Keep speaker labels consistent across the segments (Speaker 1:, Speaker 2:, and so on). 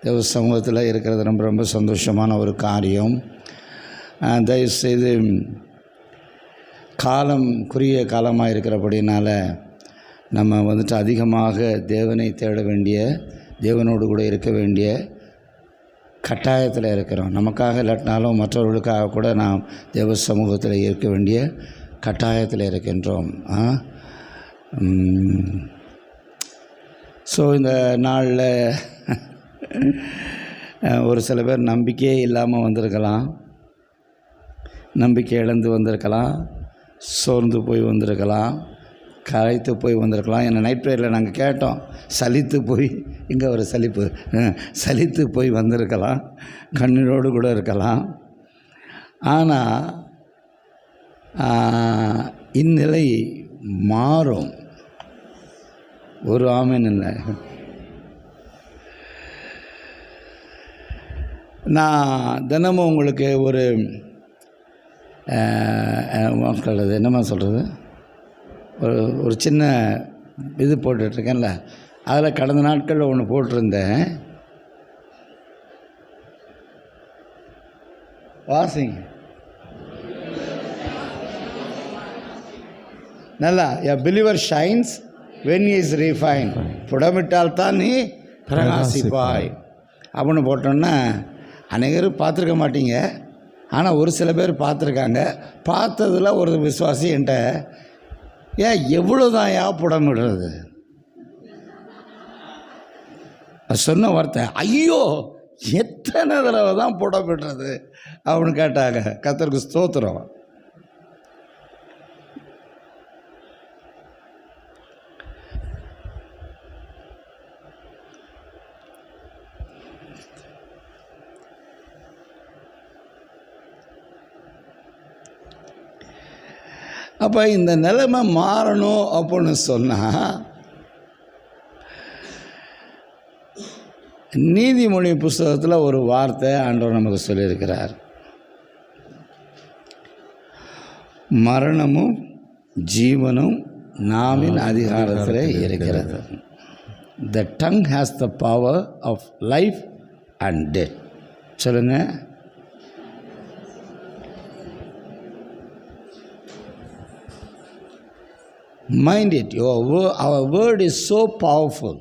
Speaker 1: தேவ சமூகத்தில் இருக்கிறது ரொம்ப ரொம்ப சந்தோஷமான ஒரு காரியம். தயவுசெய்து காலம் குறுகிய காலமாக இருக்கிறபடினால நம்ம அதிகமாக தேவனை தேட வேண்டிய, தேவனோடு கூட இருக்க வேண்டிய கட்டாயத்தில் இருக்கிறோம். நமக்காக இல்லாட்டினாலும் மற்றவர்களுக்காக கூட நாம் தேவ சமூகத்தில் இருக்க வேண்டிய கட்டாயத்தில் இருக்கின்றோம். ஸோ இந்த நாளில் ஒரு சில பேர் நம்பிக்கையே இல்லாமல் வந்திருக்கலாம், நம்பிக்கை இழந்து வந்திருக்கலாம், சோர்ந்து போய் வந்திருக்கலாம், களைத்து போய் வந்திருக்கலாம். ஏன்னா நைட் ப்ரேயரில் நாங்கள் கேட்டோம், சலித்து போய், இங்கே ஒரு சலிப்பு, சலித்து போய் வந்திருக்கலாம், கண்ணீரோடு கூட இருக்கலாம். ஆனால் இந்நிலை மாறும். ஒரு ஆமேன் இல்லை. நான் தினமும் உங்களுக்கு ஒரு என்னம்மா சொல்கிறது, ஒரு சின்ன இது போட்டுட்ருக்கேன்ல, அதில் கடந்த நாட்களில் ஒன்று போட்டிருந்தேன். வாசிங்க நல்லா. A believer shines when he is refined. புடமிட்டால் தான் நீ பிரகாசிப்பாய் அப்படின்னு போட்டோன்னா அநேகர் பார்த்துருக்க மாட்டீங்க. ஆனால் ஒரு சில பேர் பார்த்துருக்காங்க. பார்த்ததில் ஒரு விசுவாசி என்கிட்ட, ஏன் எவ்வளோ தான் புடமிடுறது சொன்ன வார்த்தை, ஐயோ எத்தனை தடவை தான் புடமிடுறது அப்படின்னு கேட்டாங்க. கர்த்தருக்கு ஸ்தோத்திரம். அப்போ இந்த நிலைமை மாறணும் அப்படின்னு சொன்னால், நீதிமொழி புஸ்தகத்தில் ஒரு வார்த்தை ஆண்டவர் நமக்கு சொல்லியிருக்கிறார். மரணமும் ஜீவனும் நாவின் அதிகாரத்தில் இருக்கிறது. The tongue has the power of life and death. சொல்லுங்கள். Mind it, our word is so powerful.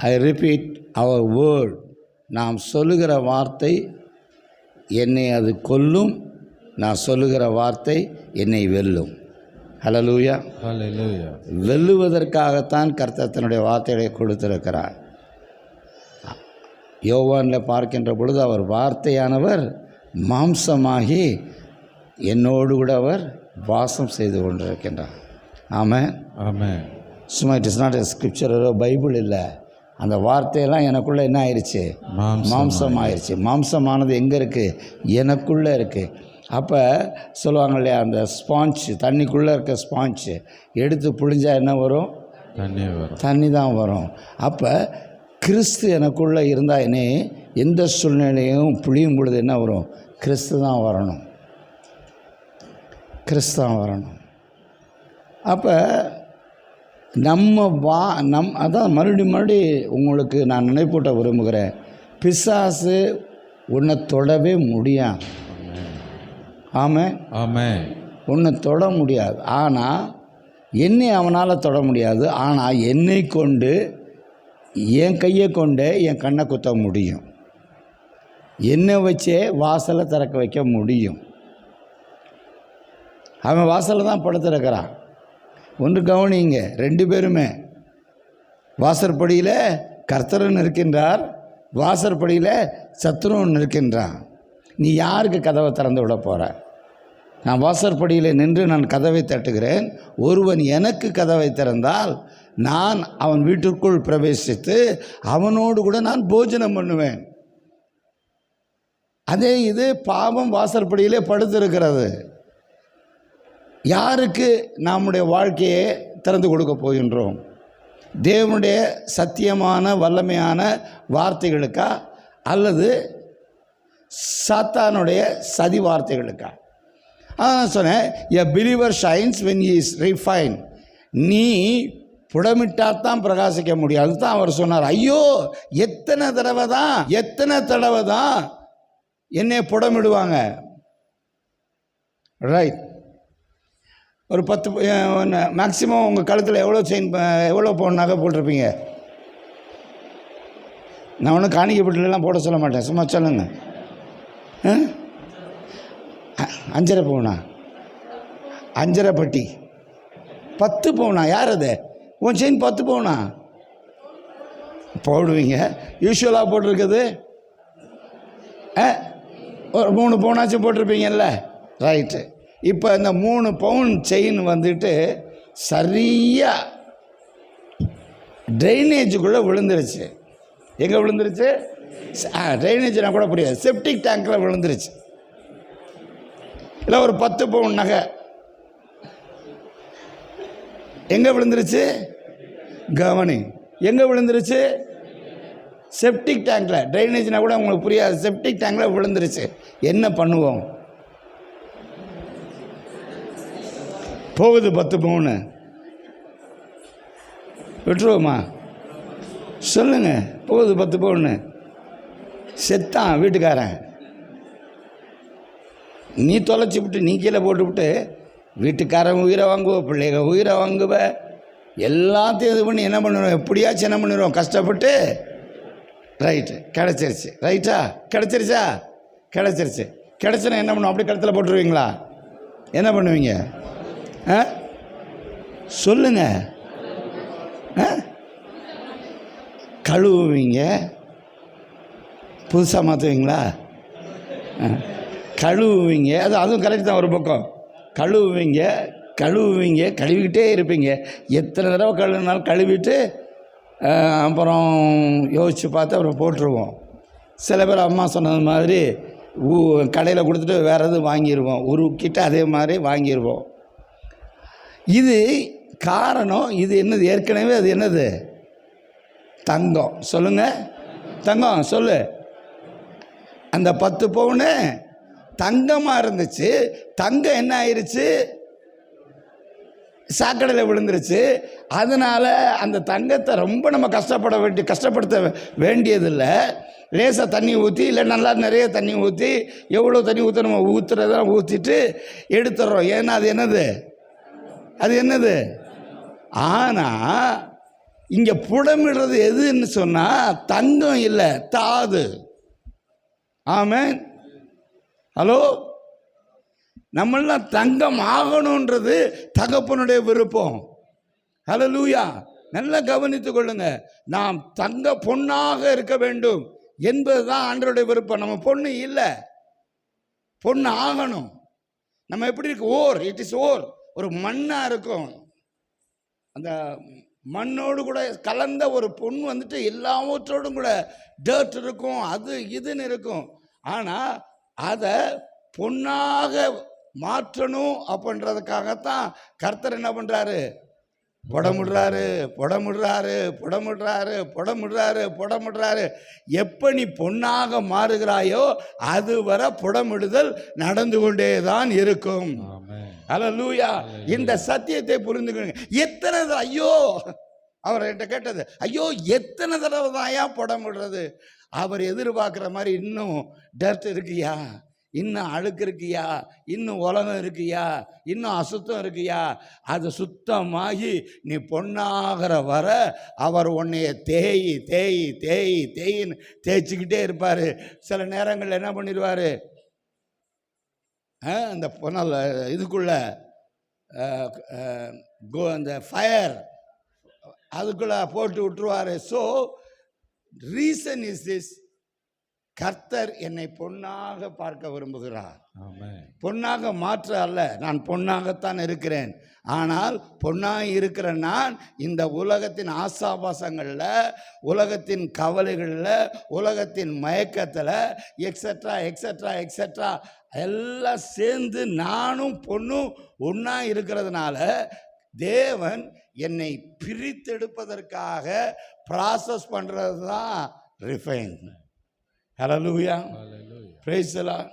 Speaker 1: I repeat, our word, நாம் சொல்லுகிற வார்த்தை என்னை அது கொல்லும், நான் சொல்லுகிற வார்த்தை என்னை வெல்லும். ஹல்லேலூயா, ஹல்லேலூயா. வெல்லுவதற்காகத்தான் கர்த்தர் தன்னுடைய வார்த்தைகளை கொடுத்திருக்கிறார். யோவானில் பார்க்கின்ற பொழுது அவர் வார்த்தையானவர் மாம்சமாகி என்னோடு கூட அவர் வாசம் செய்து கொண்டிருக்கின்றார். ஆமென், ஆமென். சும்மா it is not a scripture, Bible இல்லை. அந்த வார்த்தையெல்லாம் எனக்குள்ளே என்ன ஆயிடுச்சு, மாம்சம் ஆயிடுச்சு. மாம்சமானது எங்கே இருக்குது, எனக்குள்ளே இருக்குது. அப்போ சொல்லுவாங்க இல்லையா, அந்த ஸ்பாஞ்ச், தண்ணிக்குள்ளே இருக்க ஸ்பாஞ்ச் எடுத்து புழிஞ்சால் என்ன வரும், தண்ணி தான் வரும். அப்போ கிறிஸ்து எனக்குள்ளே இருந்தால் என்னை எந்த சூழ்நிலையும் புழியும் பொழுது என்ன வரும், கிறிஸ்து தான் வரணும், கிறிஸ்தான் வரணும். அப்போ அதான் மறுபடி உங்களுக்கு நான் நினைப்பூட்ட விரும்புகிறேன், பிசாசு உன்னை தொடவே முடியாது. ஆமென், ஆமென். உன்னை தொட முடியாது. ஆனால் என்னை அவனால் தொட முடியாது. ஆனால் என்னை கொண்டு, என் கையை கொண்டு என் கண்ணை குத்த முடியும், என்னை வச்சே வாசலை திறக்க வைக்க முடியும். அவன் வாசலில் தான் படுத்திருக்கிறான். ஒன்று கவனிங்க, ரெண்டு பேருமே வாசற்படியில் கர்த்தரும் இருக்கின்றார், வாசற்படியில் சத்துருவும் இருக்கின்றான். நீ யாருக்கு கதவை திறந்து விட போகிற? நான் வாசற்படியில் நின்று நான் கதவை தட்டுகிறேன். ஒருவன் எனக்கு கதவை திறந்தால் நான் அவன் வீட்டிற்குள் பிரவேசித்து அவனோடு கூட நான் போஜனம் பண்ணுவேன். அதே இது பாவம் வாசற்படியிலே படுத்திருக்கிறது. யாருக்கு நம்முடைய வாழ்க்கையை திறந்து கொடுக்க போகின்றோம்? தேவனுடைய சத்தியமான வல்லமையான வார்த்தைகளுக்கா அல்லது சாத்தானுடைய சதி வார்த்தைகளுக்கா? சொன்னேன், a believer shines when he is refine. நீ புடமிட்டாத்தான் பிரகாசிக்க முடியும். அதுதான் அவர் சொன்னார், ஐயோ எத்தனை தடவை தான் என்னை புடமிடுவாங்க. ரைட். ஒரு 10 மேக்சிமம் உங்கள் கழுத்தில் எவ்வளோ பவுன் நகை போட்டிருப்பீங்க? நான் ஒன்றும் காணிக்கப்பட்டுலாம் போட சொல்ல மாட்டேன், சும்மா சொல்லுங்க. 5.5 பவுனா? 5.5 பட்டி 10 பவுனா? யார் அது? உன் செயின் 10 பவுனா போடுவீங்க? யூஸ்வலாக போட்டிருக்குது ஒரு 3 பவுனாச்சும் போட்டிருப்பீங்கல்ல. ரைட்டு. இப்போ இந்த 3 பவுன் செயின் வந்துட்டு சரியாக ட்ரைனேஜுக்குள்ளே விழுந்துருச்சு. எங்கே விழுந்துருச்சு? ட்ரைனேஜ்னா கூட புரியாது, செப்டிக் டேங்கில் விழுந்துருச்சு. இல்லை ஒரு 10 பவுன் நகை எங்கே விழுந்துருச்சு? கவனி, எங்கே விழுந்துருச்சு? செப்டிக் டேங்கில். ட்ரைனேஜ்னா கூட உங்களுக்கு புரியாது, செப்டிக் டேங்கில் விழுந்துருச்சு. என்ன பண்ணுவோம்? போகுது 10 பவுன், விட்டுருவோமா? சொல்லுங்க. போகுது 10 பவுன். செத்தான் வீட்டுக்காரன், நீ தொலைச்சி விட்டு நீ கீழே போட்டு விட்டு வீட்டுக்காரன் உயிரை வாங்குவோம், பிள்ளைங்க உயிரை வாங்குவ, எல்லாத்தையும் இது பண்ணி என்ன பண்ணுவோம்? எப்படியாச்சும் என்ன பண்ணிடுவோம்? கஷ்டப்பட்டு. ரைட்டு, கிடச்சிருச்சு. ரைட்டா? கிடச்சிருச்சா? கிடச்சிருச்சு. கிடச்சுன்னா என்ன பண்ணுவோம்? அப்படி கழுத்தில் போட்டுருவீங்களா? என்ன பண்ணுவீங்க? சொல்லுங்க. கழுவுவீங்க? புதுசாக மாற்றுவீங்களா? கழுவுவீங்க. அதுவும் கரெக்ட் தான். ஒரு பக்கம் கழுவுவீங்க, கழுவிக்கிட்டே இருப்பீங்க. எத்தனை தடவை கழுவினாலும் கழுவிட்டு அப்புறம் யோசித்து பார்த்து அப்புறம் போட்டுருவோம். சில பேர் அம்மா சொன்னது மாதிரி கடையில் கொடுத்துட்டு வேறு எதுவும் வாங்கிடுவோம், உருக்கிட்ட அதே மாதிரி வாங்கிடுவோம். இது காரணம். இது என்னது? ஏற்கனவே அது என்னது? தங்கம். சொல்லுங்க. தங்கம் சொல்லு. அந்த 10 பவுனு தங்கமாக இருந்துச்சு. தங்கம் என்ன ஆயிடுச்சு? சாக்கடையில் விழுந்துருச்சு. அதனால் அந்த தங்கத்தை ரொம்ப நம்ம கஷ்டப்படுத்த வேண்டியதில்லை. லேசாக தண்ணி ஊற்றி, இல்லை நல்லா நிறைய தண்ணி ஊற்றி, எவ்வளோ தண்ணி ஊற்றணுமோ ஊற்றுறதெல்லாம் ஊற்றிட்டு எடுத்துடுறோம். ஏன்னா அது என்னது? ஆனால் இங்கே புடமிடுறது எதுன்னு சொன்னால் தங்கம் இல்லை, தாது. ஆமென். ஹலோ, நம்மளாம் தங்கம் ஆகணுன்றது தகப்பனுடைய விருப்பம். ஹல்லேலூயா. நல்லா கவனித்து கொள்ளுங்க. நாம் பொண்ணாக இருக்க வேண்டும் என்பதுதான் ஆண்டவருடைய விருப்பம். நம்ம பொண்ணு இல்லை, பொண்ணு ஆகணும். நம்ம எப்படி இருக்கு? இட் இஸ் ஒரு மண்ணாக இருக்கும். அந்த மண்ணோடு கூட கலந்த ஒரு பொண்ணு வந்துட்டு எல்லாவற்றோடும் கூட டர்ட் இருக்கும், அது இதுன்னு இருக்கும். ஆனால் அதை பொண்ணாக மாற்றணும் அப்படின்றதுக்காகத்தான் கர்த்தர் என்ன பண்ணுறாரு? புடமிடுறாரு. எப்போ நீ பொண்ணாக மாறுகிறாயோ அது வர புடமிடுதல் நடந்து கொண்டே தான் இருக்கும். ஹல்லேலூயா. இந்த சத்தியத்தை புரிந்துக்கொள்ளுங்க. எத்தனை ஐயோ, அவர்கிட்ட கேட்டது, ஐயோ எத்தனை தடவை தான் ஏன் புடமிடுறது? அவர் எதிர்பார்க்குற மாதிரி இன்னும் டர்ட் இருக்கியா, இன்னும் அழுக்கு இருக்கியா, இன்னும் உலகம் இருக்கியா, இன்னும் அசுத்தம் இருக்கியா, அது சுத்தமாகி நீ பொண்ணாகிற வர அவர் உன்னைய தேயின்னு தேய்ச்சிக்கிட்டே இருப்பார். சில நேரங்களில் என்ன பண்ணிடுவார்? அந்த பொண்ணல் இதுக்குள்ள அந்த ஃபயர் அதுக்குள்ளே போட்டு விட்டுருவார். ஸோ ரீசன் இஸ் திஸ், கர்த்தர் என்னை பொன்னாக பார்க்க விரும்புகிறார். பொன்னாக மாற்ற அல்ல, நான் பொன்னாகத்தான் இருக்கிறேன். ஆனால் பொன்னாக இருக்கிற நான் இந்த உலகத்தின் ஆசாபாசங்களில், உலகத்தின் கவலைகளில், உலகத்தின் மயக்கத்தில் எக்ஸெட்ரா எல்லாம் சேர்ந்து நானும் பொண்ணும் ஒன்றா இருக்கிறதுனால தேவன் என்னை பிரித்தெடுப்பதற்காக ப்ராசஸ் பண்ணுறது தான் refine. Hallelujah. Praise the Lord.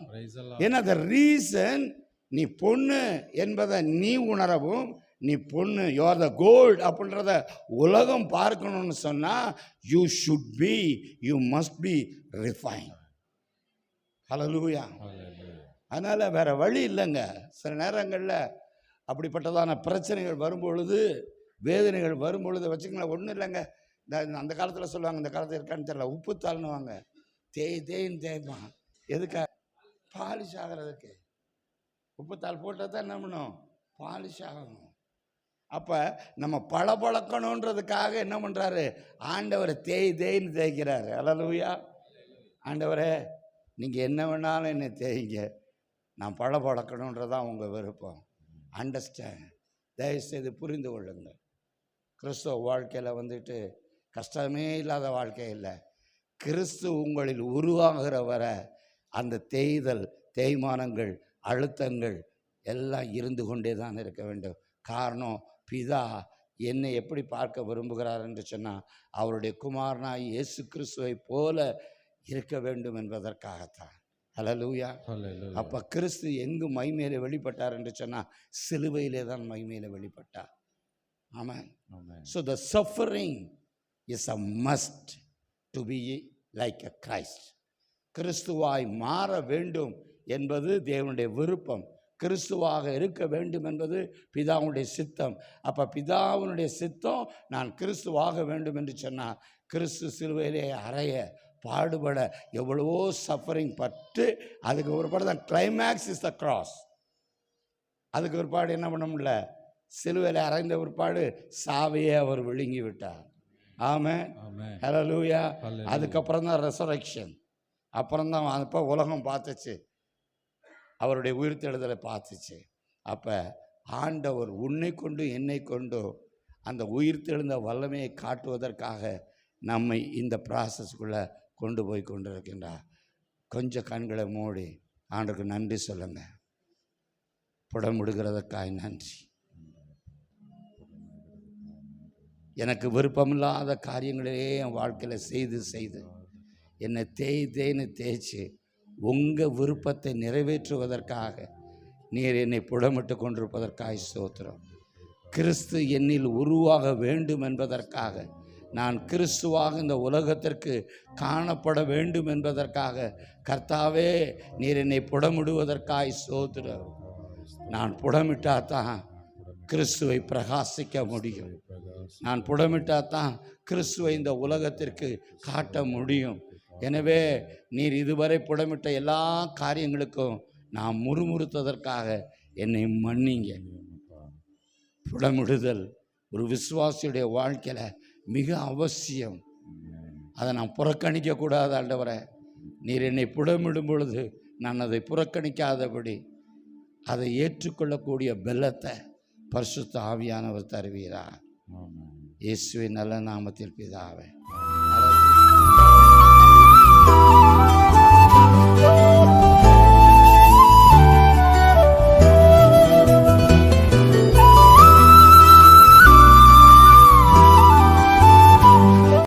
Speaker 1: ஏன்னா the reason நீ பொண்ணு என்பதை நீ உணரவும், நீ பொண்ணு, யூ ஆர் த கோல்டு அப்படின்றத உலகம் பார்க்கணும்னு சொன்னால் யூ மஸ்ட் பி ரிஃபைன். ஹல்லேலூயா. அதனால் வேறு வழி இல்லைங்க. சில நேரங்களில் அப்படிப்பட்டதான பிரச்சனைகள் வரும்பொழுது, வேதனைகள் வரும்பொழுது வச்சுக்கலாம், ஒன்றும் இல்லைங்க. அந்த காலத்தில் சொல்லுவாங்க, இந்த காலத்தில் இருக்கான்னு தெரியல, உப்புத்தாள்னுவாங்க. தேய்ன்னு தேய்ப்பான். எதுக்கா? பாலிஷ் ஆகிறதுக்கு. உப்புத்தாள் போட்டால் தான் என்ன பண்ணும்? பாலிஷ் ஆகணும். அப்போ நம்ம பளபளக்கணுன்றதுக்காக என்ன பண்ணுறாரு? ஆண்டவர் தேய்ன்னு தேய்க்கிறாரு. ஹல்லேலூயா. ஆண்டவரே, நீங்கள் என்ன வேணாலும் என்னை தேய்ங்க, நான் பளபளக்கணுன்றதான் உங்கள் விருப்பம். அண்டர்ஸ்டாண்ட். தயவுசெய்து புரிந்து கொள்ளுங்கள். கிறிஸ்துவ வாழ்க்கையில் வந்துட்டு கஷ்டமே இல்லாத வாழ்க்கை இல்லை. கிறிஸ்து உங்களில் உருவாகிற வர அந்த தேய்மானங்கள், அழுத்தங்கள் எல்லாம் இருந்து கொண்டே தான் இருக்க வேண்டும். காரணம், பிதா என்னை எப்படி பார்க்க விரும்புகிறார் என்று சொன்னால், அவருடைய குமாரனாய் இயேசு கிறிஸ்துவை போல இருக்க வேண்டும் என்பதற்காகத்தான். ஹல்லேலூயா. அப்போ கிறிஸ்து எங்கு மைமையில வெளிப்பட்டார் என்று சொன்னால், சிலுவையிலே தான் மைமையில வெளிப்பட்டார். ஆமென். So the suffering is a must to be like a Christ. கிறிஸ்துவாய் மாற வேண்டும் என்பது தேவனுடைய விருப்பம். கிறிஸ்துவாக இருக்க வேண்டும் என்பது பிதாவுடைய சித்தம். அப்போ பிதாவுடைய சித்தம் நான் கிறிஸ்துவாக வேண்டும் என்று சொன்னால், கிறிஸ்து சிலுவையிலே அறைய பாடுபட எவ்வளவோ சஃபரிங் பட்டு, அதுக்கு ஒருபாடு தான் கிளைமேக்ஸ் இஸ் த கிராஸ். அதுக்கு ஒருபாடு என்ன பண்ண முடியல? சிலுவையில் அறைந்த ஒருபாடு சாவையே அவர் விழுங்கி விட்டார். ஆமென். ஹல்லேலூயா. அதுக்கப்புறம் தான் ரெசரக்ஷன். அப்புறம் தான் அப்போ உலகம் பார்த்துச்சு, அவருடைய உயிர்த்தெழுதலை பார்த்துச்சு. அப்போ ஆண்டவர் உன்னை கொண்டு என்னை கொண்டு அந்த உயிர்த்தெழுந்த வல்லமையை காட்டுவதற்காக நம்மை இந்த ப்ராசஸ்க்குள்ளே கொண்டு போய் கொண்டிருக்கின்றார். கொஞ்சம் கண்களை மூடி ஆண்டவருக்கு நன்றி சொல்லுங்க. புடமுடுகிறதற்காக நன்றி. எனக்கு விருப்பமில்லாத காரியங்களே என் வாழ்க்கையில் செய்து என்னை தேய்ன்னு தேய்ச்சி உங்கள் விருப்பத்தை நிறைவேற்றுவதற்காக நீர் என்னை புடமிட்டு கொண்டிருப்பதற்காக ஸ்தோத்திரம். கிறிஸ்து என்னில் உருவாக வேண்டும் என்பதற்காக, நான் கிறிஸ்துவாக இந்த உலகத்திற்கு காணப்பட வேண்டும் என்பதற்காக கர்த்தாவே நீர் என்னை புடமிடுவதற்காக ஸ்தோத்திரம். நான் புடமிட்டால் தான் கிறிஸ்துவை பிரகாசிக்க முடியும். நான் புடமிட்டால் தான் கிறிஸ்துவை இந்த உலகத்திற்கு காட்ட முடியும். எனவே நீர் இதுவரை புடமிட்ட எல்லா காரியங்களுக்கும் நான் முறுமுறுத்ததற்காக என்னை மன்னிங்க. புடமிடுதல் ஒரு விசுவாசியுடைய வாழ்க்கையில் மிக அவசியம். அதை நான் புறக்கணிக்கக்கூடாது. ஆண்டவரே, நீர் என்னை புடமிடும் பொழுது நான் அதை புறக்கணிக்காதபடி அதை ஏற்றுக்கொள்ளக்கூடிய பெலத்தை பரிசுத்த ஆவியானவர் தருவீரா. இயேசுவின் நல்ல நாமத்தில் பிதாவே.